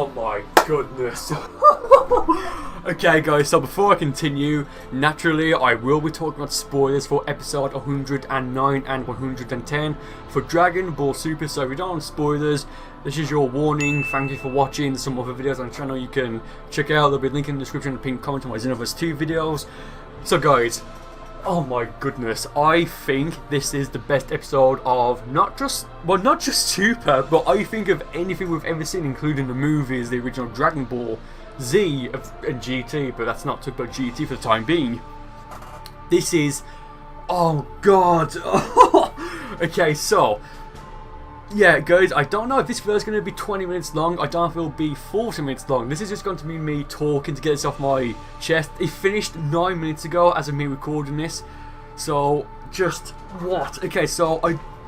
Oh my goodness. Okay guys, so before I continue, naturally I will be talking about spoilers for episode 109 and 110 for Dragon Ball Super. So if you don't want spoilers, this is your warning. Thank you for watching. Some other videos on the channel you can check out. There'll be a link in the description and pinned comment to my Xenoverse 2 videos. So guys, oh my goodness, I think this is the best episode of not just Super, but I think of anything we've ever seen, including the movies, the original Dragon Ball Z and GT, but that's not talking about GT for the time being. This is, oh god. Okay, so yeah guys, I don't know if this video is going to be 20 minutes long. I don't know if it will be 40 minutes long. This is just going to be me talking to get this off my chest. It finished 9 minutes ago as of me recording this. So just what? Okay, so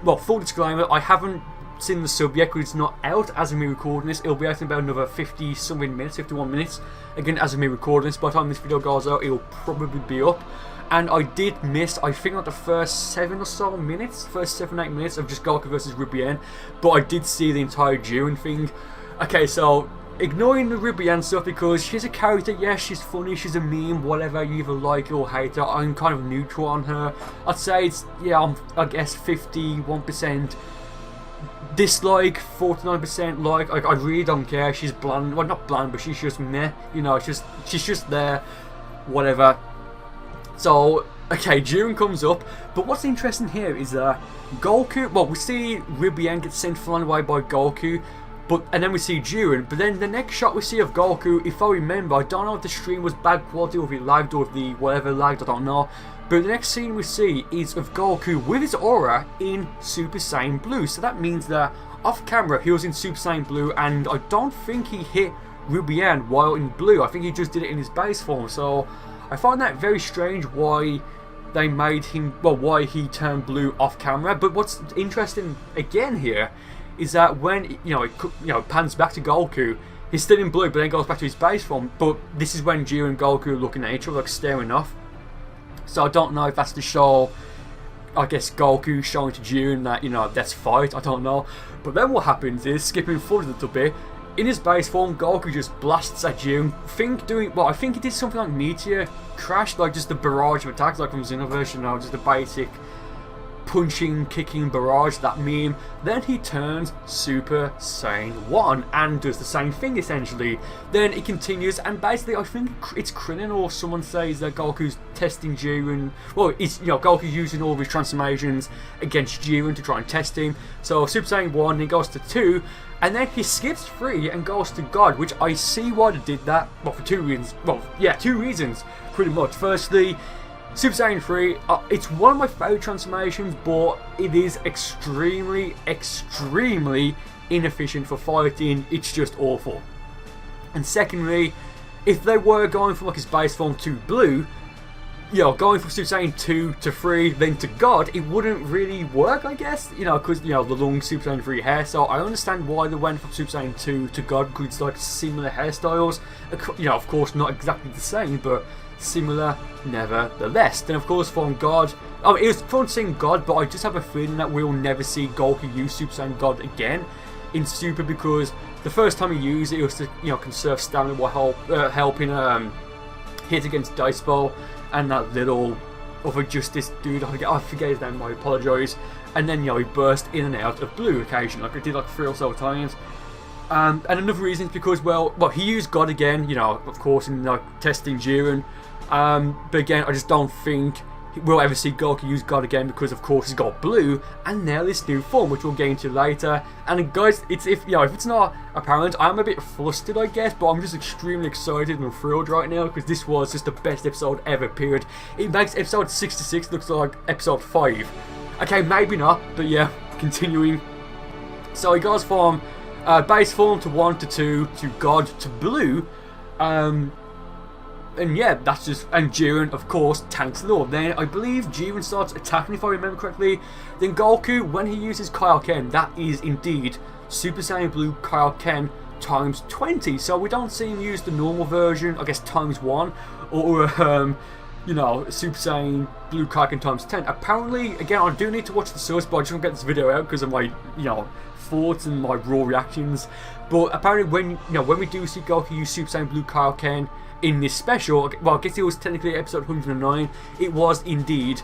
well, full disclaimer, I haven't seen the sub yet because it's not out as of me recording this. It'll be out in about another 50 something minutes, 51 minutes. Again, as of me recording this. By the time this video goes out, it'll probably be up. And I did miss, I think, like the first 7 or so minutes, first 7-8 minutes of just Goku versus Rubian, but I did see the entire Jiren thing. Okay, so ignoring the Rubian stuff because she's a character, yes, she's funny, she's a meme, whatever, you either like her or hate her. I'm kind of neutral on her. I'd say it's, yeah, I guess 51% dislike, 49% like. I really don't care. She's bland, well, not bland, but she's just meh, you know, she's just there, whatever. So, okay, Jiren comes up, but what's interesting here is that Goku, well, we see Rubian get sent flying away by Goku, and then we see Jiren, but then the next shot we see of Goku, if I remember, I don't know if the stream was bad quality or if it lagged or if the whatever lagged, I don't know, but the next scene we see is of Goku with his aura in Super Saiyan Blue. So that means that off camera he was in Super Saiyan Blue, and I don't think he hit Rubian while in Blue. I think he just did it in his base form. So I find that very strange why they made him, well, why he turned blue off camera. But what's interesting again here is that when it pans back to Goku, he's still in blue, but then goes back to his base form. But this is when Jiren and Goku are looking at each other, like staring off. So I don't know if that's to show, I guess, Goku showing to Jiren that, you know, let's fight. I don't know. But then what happens is, skipping forward a little bit, in his base form, Goku just blasts at Jiren. I think he did something like Meteor Crash, like just the barrage of attacks, like from Xenoverse, you know, just the basic punching, kicking barrage, that meme. Then he turns Super Saiyan 1 and does the same thing essentially. Then it continues, and basically I think it's Krillin or someone says that Goku's testing Jiren. Well, it's, you know, Goku's using all of his transformations against Jiren to try and test him. So Super Saiyan 1, he goes to 2, and then he skips 3 and goes to God, which I see why they did that. Well, for 2 reasons. Well, yeah, 2 reasons pretty much. Firstly, Super Saiyan 3, it's one of my favourite transformations, but it is extremely, extremely inefficient for fighting. It's just awful. And secondly, if they were going from like his base form to blue, you know, going from Super Saiyan 2 to 3, then to God, it wouldn't really work, I guess, you know, because, you know, the long Super Saiyan 3 hair. So I understand why they went from Super Saiyan 2 to God, because it's like similar hairstyles. You know, of course, not exactly the same, but similar nevertheless. Then of course from God, oh, it was fun seeing God, but I just have a feeling that we'll never see Goku use Super Saiyan God again in Super, because the first time he used it, it was to, you know, conserve stamina while helping hit against Dice Ball and that little other Justice dude, I forget his name, I apologise. And then, you know, he burst in and out of blue occasionally, like I did like 3 or so times. And another reason is because, well, he used God again, you know, of course, in like testing Jiren. But again, I just don't think we'll ever see Goku use God again, because of course he's got blue and now this new form, which we'll get into later. And guys, if it's not apparent, I'm a bit flustered, I guess, but I'm just extremely excited and thrilled right now, because this was just the best episode ever, period. It makes episode 66 look like episode 5. Okay, maybe not, but yeah, continuing. So he goes from base form to 1 to 2 to God to blue. And yeah, that's just, and Jiren, of course, tanks it all. Then I believe Jiren starts attacking, if I remember correctly. Then Goku, when he uses Kaioken, that is indeed Super Saiyan Blue Kaioken times 20. So we don't see him use the normal version, I guess times 1, or you know, Super Saiyan Blue Kaioken times 10. Apparently, again, I do need to watch the source, but I just want to get this video out because of my, you know, thoughts and my raw reactions. But apparently, when we do see Goku use Super Saiyan Blue Kaioken in this special, well, I guess it was technically episode 109. It was indeed,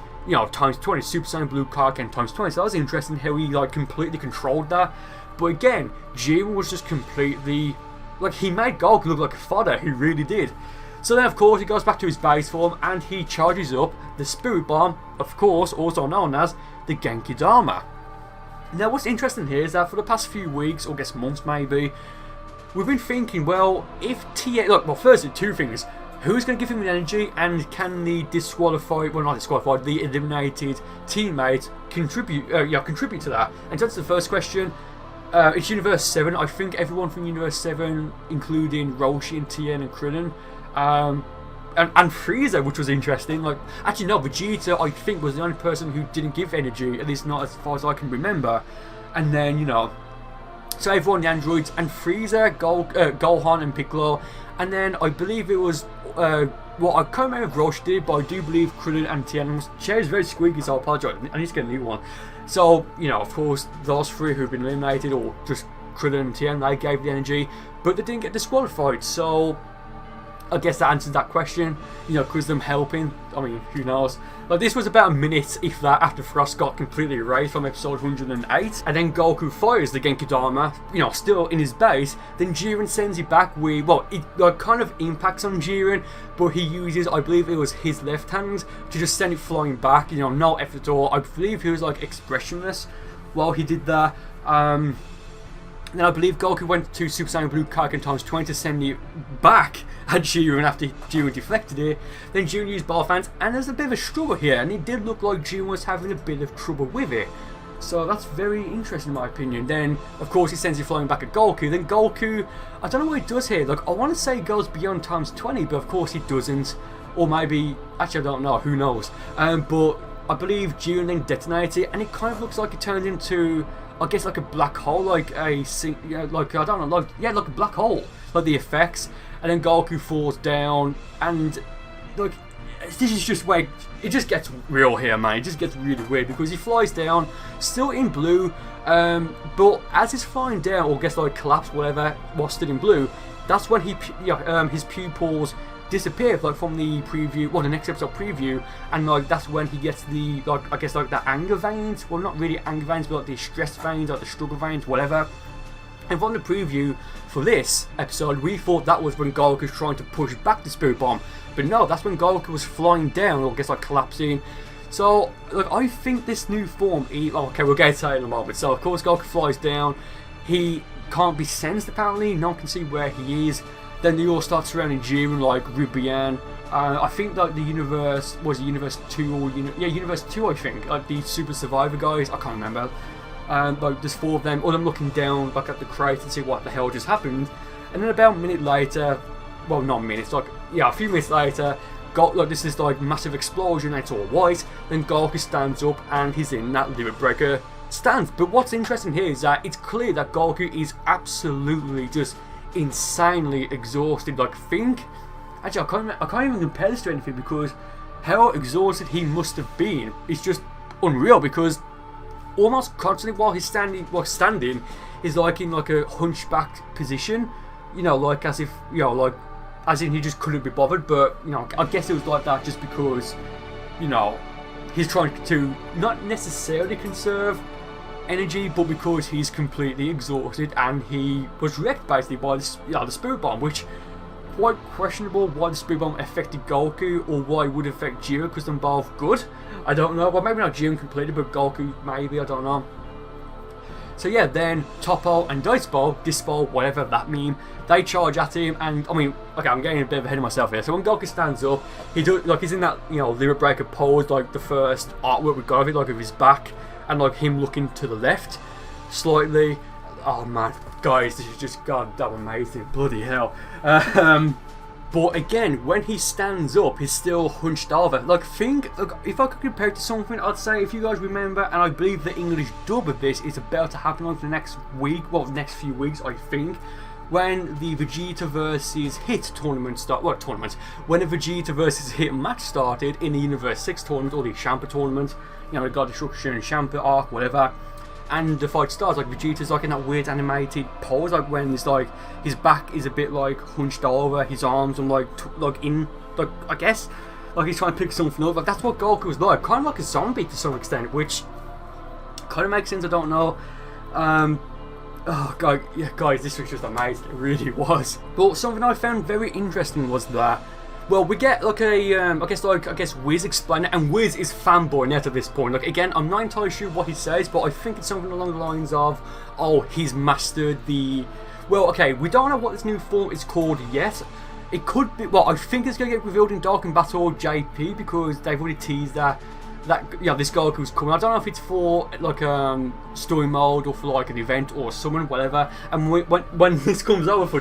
times 20, Super Saiyan Blue Kaioken times 20. So that was interesting how he like completely controlled that. But again, Jiren was just completely, like, he made Goku look like a fodder. He really did. So then, of course, he goes back to his base form and he charges up the Spirit Bomb, of course, also known as the Genki Dama. Now, what's interesting here is that for the past few weeks, or I guess months maybe, we've been thinking, well, if Tien, look, well, firstly, two things. Who's going to give him the energy, and can the the eliminated teammate contribute to that? And that's the first question. It's Universe 7. I think everyone from Universe 7, including Roshi and Tien and Krillin, and Frieza, which was interesting. Like, actually, no, Vegeta, I think, was the only person who didn't give energy, at least not as far as I can remember. And then, so everyone, the androids, and Frieza, Gohan, and Piccolo. And then I believe it was, well, I can't remember if Roshi did, but I do believe Krillin and Tien. Chair is very squeaky, so I apologize. I need to get a new one. So, of course, those three who've been eliminated, or just Krillin and Tien, they gave the energy, but they didn't get disqualified. So I guess that answers that question, because them helping, I mean, who knows. Like, this was about a minute, if that, after Frost got completely erased from episode 108, and then Goku fires the Genki Dama, still in his base. Then Jiren sends it back with, well, it kind of impacts on Jiren, but he uses, I believe it was his left hand, to just send it flying back, no effort at all. I believe he was like expressionless while he did that. Then I believe Goku went to Super Saiyan Blue Kaioken times 20 to send it back at Jiren after Jiren deflected it. Then Jiren used Ball Fans, and there's a bit of a struggle here, and it did look like Jiren was having a bit of trouble with it. So that's very interesting in my opinion. Then, of course, he sends it flying back at Goku. Then Goku, I don't know what he does here. Like, I want to say he goes beyond times 20, but of course he doesn't. Or maybe, actually I don't know, who knows. But I believe Jiren then detonates it, and it kind of looks like it turned into, I guess, like a black hole, like a, like, I don't know, like a black hole, like the effects. And then Goku falls down, and like, this is just where it just gets real here, man. It just gets really weird because he flies down, still in blue, but as he's flying down, or gets like collapsed, whatever, while still in blue, that's when his pupils disappear, like from the preview, well, the next episode preview, and like that's when he gets the, like, I guess, like the anger veins. Well, not really anger veins, but like the stress veins, like the struggle veins, whatever. And from the preview for this episode, we thought that was when Goku was trying to push back the Spirit Bomb, but no, that's when Goku was flying down, or I guess like collapsing. So, like, I think this new form, okay, we'll get to it in a moment. So, of course, Goku flies down. He can't be sensed, apparently. No one can see where he is. Then they all start surrounding Jiren, like Rubian. I think like the universe, was it Universe 2 or Universe 2, I think. Like the Super Survivor guys, I can't remember. Like there's 4 of them, all them looking down like at the crate and see what the hell just happened. And then about a minute later, well, not minutes, like, yeah, a few minutes later, like this is like massive explosion, and it's all white. Then Goku stands up and he's in that Limit Breaker stance. But what's interesting here is that it's clear that Goku is absolutely just insanely exhausted. Like, actually I can't even compare this to anything, because how exhausted he must have been is just unreal. Because almost constantly while he's standing, is like in like a hunchback position, like as if, like as in he just couldn't be bothered. But I guess it was like that just because he's trying to not necessarily conserve energy, but because he's completely exhausted, and he was wrecked basically by the Spirit Bomb, which quite questionable why the Spirit Bomb affected Goku, or why it would affect Jiren, because they're both good. I don't know. Well, maybe not Jiren completely, but Goku maybe, I don't know. So yeah, then Toppo and Dispo, whatever that mean, they charge at him, and I mean, okay, I'm getting a bit ahead of myself here. So when Goku stands up, he's in that Limit Breaker pose, like the first artwork we got of it, like of his back, and like him looking to the left slightly. Oh man, guys, this is just goddamn amazing. Bloody hell. But again, when he stands up, he's still hunched over. Like, if I could compare it to something, I'd say, if you guys remember, and I believe the English dub of this is about to happen over the next week, well, the next few weeks, I think, when the Vegeta versus Hit tournament when the Vegeta versus Hit match started in the Universe 6 tournament, or the Champa tournament, the God Destruction and Champa arc, whatever. and the fight starts. Like Vegeta's like in that weird animated pose, like when it's like his back is a bit like hunched over, his arms and like I guess like he's trying to pick something up. Like that's what Goku was like, kind of like a zombie to some extent, which kind of makes sense. I don't know. Oh god, yeah, guys, this was just amazing. It really was. But something I found very interesting was that, well, we get like a, I guess Wiz explain it, and Wiz is fanboy net at this point. Like again, I'm not entirely sure what he says, but I think it's something along the lines of, oh, he's mastered the. Well, okay, we don't know what this new form is called yet. It could be. Well, I think it's gonna get revealed in Dark and Battle JP because they've already teased that this Goku's coming. I don't know if it's for like story mode or for like an event or summon, whatever. And when this comes over for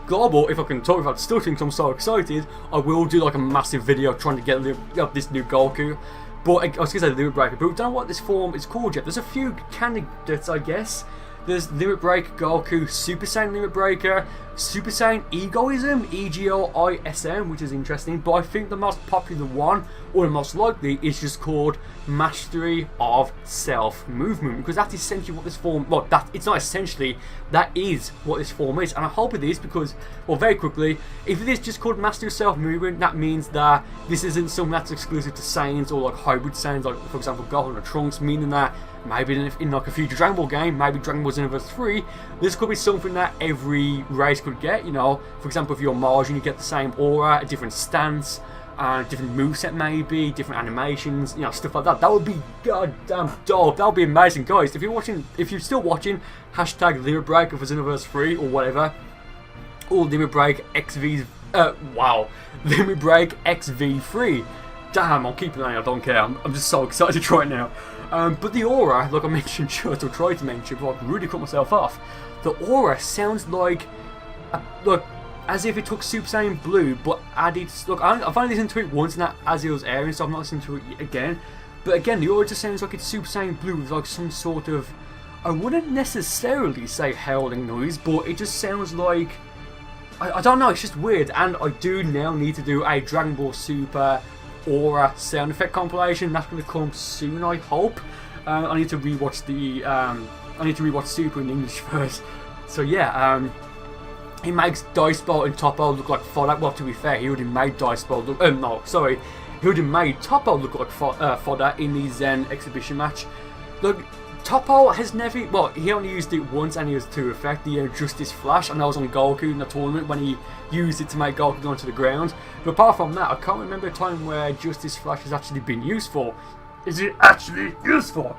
global, if I can talk without stuttering because I'm so excited, I will do like a massive video trying to get this new Goku. But I was gonna say Limit Breaker, but we don't know what this form is called yet. There's a few candidates, I guess. There's Limit Breaker Goku, Super Saiyan Limit Breaker, Super Saiyan Egoism, EGOISM, which is interesting, but I think the most popular one, or the most likely, is just called Mastery of Self Movement, because that's essentially what this form, well, it's not essentially, that is what this form is, and I hope it is because, well, very quickly, if it is just called Mastery of Self Movement, that means that this isn't something that's exclusive to Saiyans or like hybrid Saiyans, like for example Gohan or Trunks, meaning that maybe in like a future Dragon Ball game, maybe Dragon Ball Xenoverse 3, this could be something that every race could get, you know. For example, if you're Margin, you get the same aura, a different stance, different moveset maybe, different animations, you know, stuff like that. That would be goddamn dope. That would be amazing. Guys, if you're still watching, hashtag Limit Break for Xenoverse 3 or whatever, or Limit Break Limit Break XV3. Damn, I'll keep it on, I don't care. I'm just so excited right now. But the aura, like I mentioned, or tried to mention, but I really cut myself off. The aura sounds like as if it took Super Saiyan Blue, but added. Look, I've only listened to it once in that as it was airing, so I'm not listening to it again. But again, the aura just sounds like it's Super Saiyan Blue with like some sort of, I wouldn't necessarily say howling noise, but it just sounds like, I don't know. It's just weird, and I do now need to do a Dragon Ball Super aura sound effect compilation. That's going to come soon, I hope. I need to rewatch Super in English first. So yeah, he makes Dice Ball and Toppo look like fodder. Well, to be fair, he already made Dice Ball look. He already made Toppo look like fodder in the Zen exhibition match. Look, Toppo has never. Well, he only used it once, and he was to effect the Justice Flash, and that was on Goku in the tournament when he used it to make Goku go onto the ground. But apart from that, I can't remember a time where Justice Flash has actually been used for. Is it actually useful?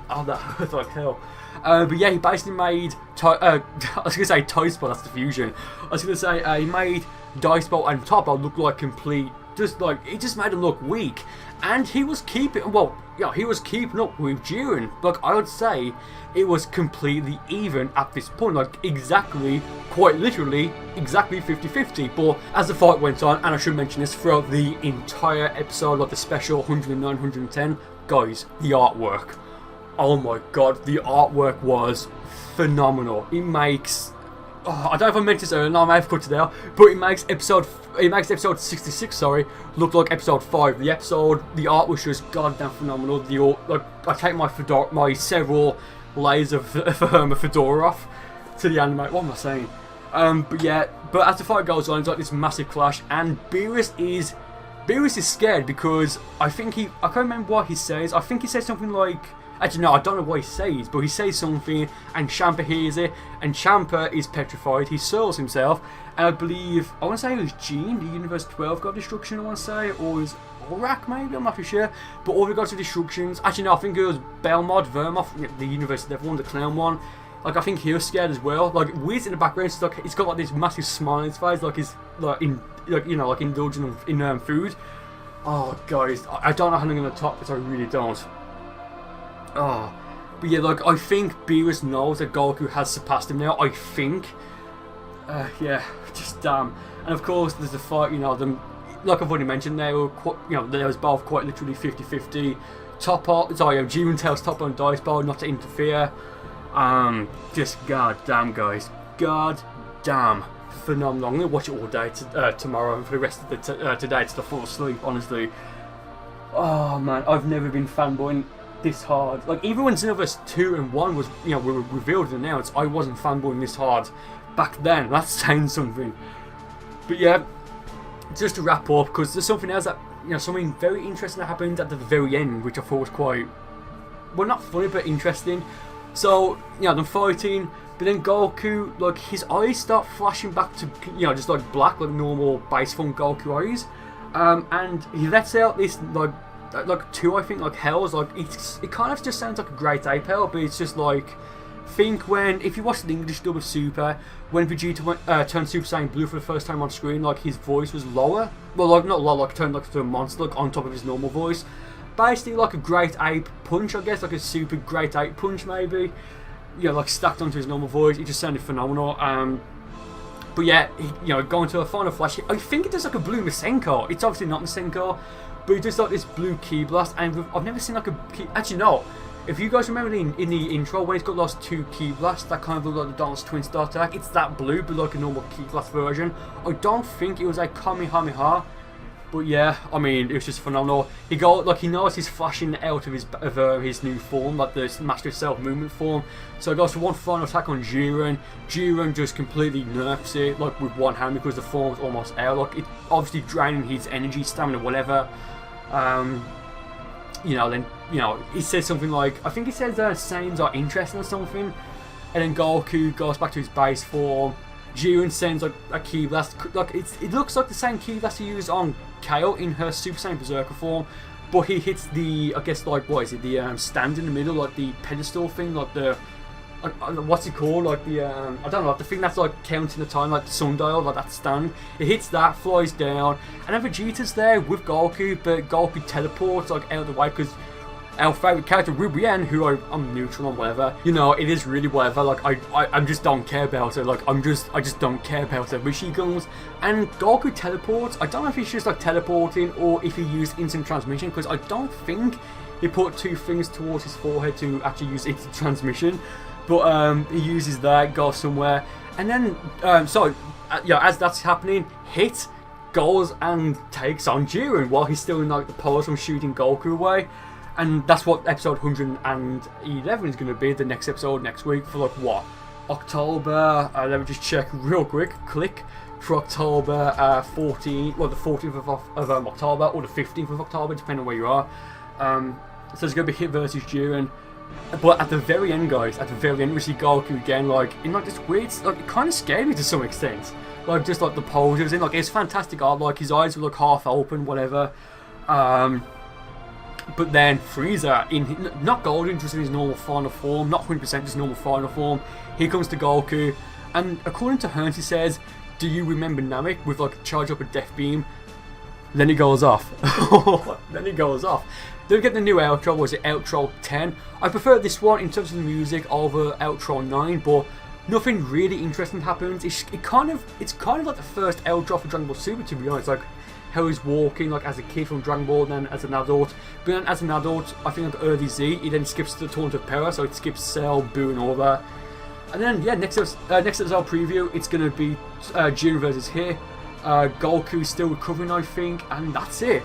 Oh, that hurt like hell. But yeah, he basically made. I was gonna say Dice Ball, that's the fusion. I was gonna say he made Dice Ball and Toppo look like complete. Just like he just made him look weak, and he was keeping. Well, yeah, he was keeping up with Jiren. Like I would say, it was completely even at this point. Like exactly, quite literally, exactly 50-50. But as the fight went on, and I should mention this throughout the entire episode, like the special 109, 110, guys, the artwork. Oh my god, the artwork was phenomenal. It makes. Oh, I don't know if I mentioned this earlier, no, I may have cut it out, but it makes episode 66, look like episode 5. The art was just goddamn phenomenal. I take my several layers of fedora off to the anime. What am I saying? But as the fight goes on, it's like this massive clash, and Beerus is scared because I can't remember what he says. I think he says something like. Actually, no, I don't know what he says, but he says something, and Champa hears it, and Champa is petrified. He soils himself, and I believe, I want to say it was Gene, the Universe 12 God Destruction, I want to say, or it was Aurak, maybe, I'm not too sure. But all the gods of destructions, actually, no, I think it was Belmod, Vermoth, the Universe 11, the clown one. Like, I think he was scared as well. Like, Wiz in the background, he's got like this massive smile on his face, like he's indulging in food. Oh, guys, I don't know how I'm going to top this, I really don't. Oh, but yeah, like I think Beerus knows that Goku has surpassed him now. I think, yeah, just damn. And of course, there's the fight. You know, them like I've already mentioned, they were they was both quite literally 50-50. Jiren tells Toppo and Dice Ball not to interfere. Just goddamn, guys, goddamn, phenomenal. I'm gonna watch it all day tomorrow and for the rest of the today till I fall asleep. Honestly, oh man, I've never been fanboying this hard. Like even when Xenoverse 2 and 1 was, you know, were revealed and announced, I wasn't fanboying this hard back then. That's saying something. But yeah, just to wrap up, because there's something else that, you know, something very interesting that happened at the very end, which I thought was quite, well, not funny but interesting. So, you know, they're fighting, but then Goku, like, his eyes start flashing back to, you know, just like black, like normal base form Goku eyes. And he lets out this, like two, I think, like hells. Like, it kind of just sounds like a Great Ape Hell, but it's just like, think when, if you watch the English dub of Super, when Vegeta turned Super Saiyan Blue for the first time on screen, like, his voice was lower. Well, like, not lower, like, turned like to a monster, like, on top of his normal voice. Basically, like a Great Ape Punch, I guess, like a Super Great Ape Punch, maybe. You know, like, stacked onto his normal voice. It just sounded phenomenal. But yeah, you know, going to a final flash, I think it does like a blue Masenko. It's obviously not Masenko, but it does like this blue Ki Blast, and I've never seen like a Ki... Actually, no. If you guys remember in the intro, when it's got those two Ki Blasts that kind of look like the Donald's Twin Star attack, it's that blue, but like a normal Ki Blast version. I don't think it was a Kamehameha, but yeah, I mean, it was just phenomenal. He knows he's flashing out of his new form, like the Master Self Movement form. So he goes for one final attack on Jiren. Jiren just completely nerfs it, like with one hand, because the form's almost out. Like, it's obviously draining his energy, stamina, whatever. You know, then, you know, he says something like, I think he says Saiyans are interesting or something. And then Goku goes back to his base form. Jiren sends like a Ki Blast. Like, it looks like the same Ki Blast he used on KO in her Super Saiyan Berserker form, but he hits the, I guess, like, what is it, the stand in the middle, like the pedestal thing, like the, what's it called, like the, I don't know, like the thing that's like counting the time, like the sundial, like that stand. It hits that, flies down, and then Vegeta's there with Goku, but Goku teleports like out of the way, because our favourite character, Rubian, who I'm neutral on, whatever, you know, it is really whatever, like, I just don't care about her, like, I just don't care about her, but she comes, and Goku teleports. I don't know if he's just, like, teleporting, or if he used instant transmission, because I don't think he put two fingers towards his forehead to actually use instant transmission, but, he uses that, goes somewhere, and then, yeah, as that's happening, Hit goes and takes on Jiren, while he's still in, like, the pose from shooting Goku away. And that's what episode 111 is going to be, the next episode next week, for like what? October, let me just check real quick, click, for October 14, well the 14th of October, or the 15th of October, depending on where you are. So it's going to be Hit versus Jiren. But at the very end, guys, at the very end, we see Goku again, like, in like this weird, like, it kind of scared me to some extent. Like, just like the pose he was in, like, it's fantastic art, like, his eyes were like half open, whatever. But then Frieza, not Golden, just in his normal final form, not 100% just normal final form, he comes to Goku, and according to Hearns, he says, do you remember Namek, with like charge up a death beam? Then he goes off. Then he goes off. Then we get the new outro, was it outro 10? I prefer this one in terms of the music over outro 9, but nothing really interesting happens. It's kind of like the first outro for Dragon Ball Super, to be honest, like, how he's walking, like, as a kid from Dragon Ball, and then as an adult. But then as an adult, I think like early Z, he then skips to the Taunt of Power, so it skips Cell, Boo, and all that. And then, yeah, next episode preview, it's going to be Jiren versus Hit. Goku's still recovering, I think, and that's it.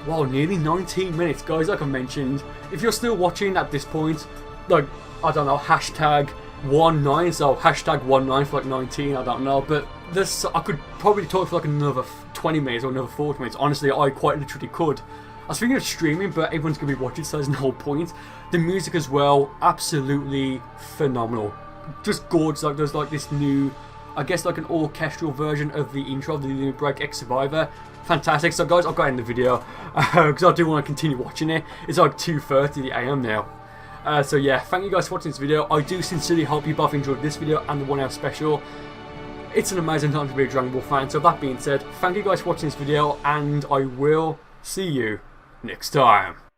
Wow, nearly 19 minutes, guys, like I mentioned. If you're still watching at this point, like, I don't know, hashtag 19, so hashtag 19 for like 19, I don't know, but this, I could probably talk for like another 20 minutes or another 40 minutes. Honestly, I quite literally could. I was thinking of streaming, but everyone's going to be watching, so there's no point. The music as well, absolutely phenomenal. Just gorgeous. Like, there's like this new, I guess like an orchestral version of the intro of the new Break X Survivor. Fantastic. So guys, I'll go end the video, because I do want to continue watching it. It's like 2:30 AM now. So yeah, thank you guys for watching this video. I do sincerely hope you both enjoyed this video and the 1 hour special. It's an amazing time to be a Dragon Ball fan. So that being said, thank you guys for watching this video, and I will see you next time.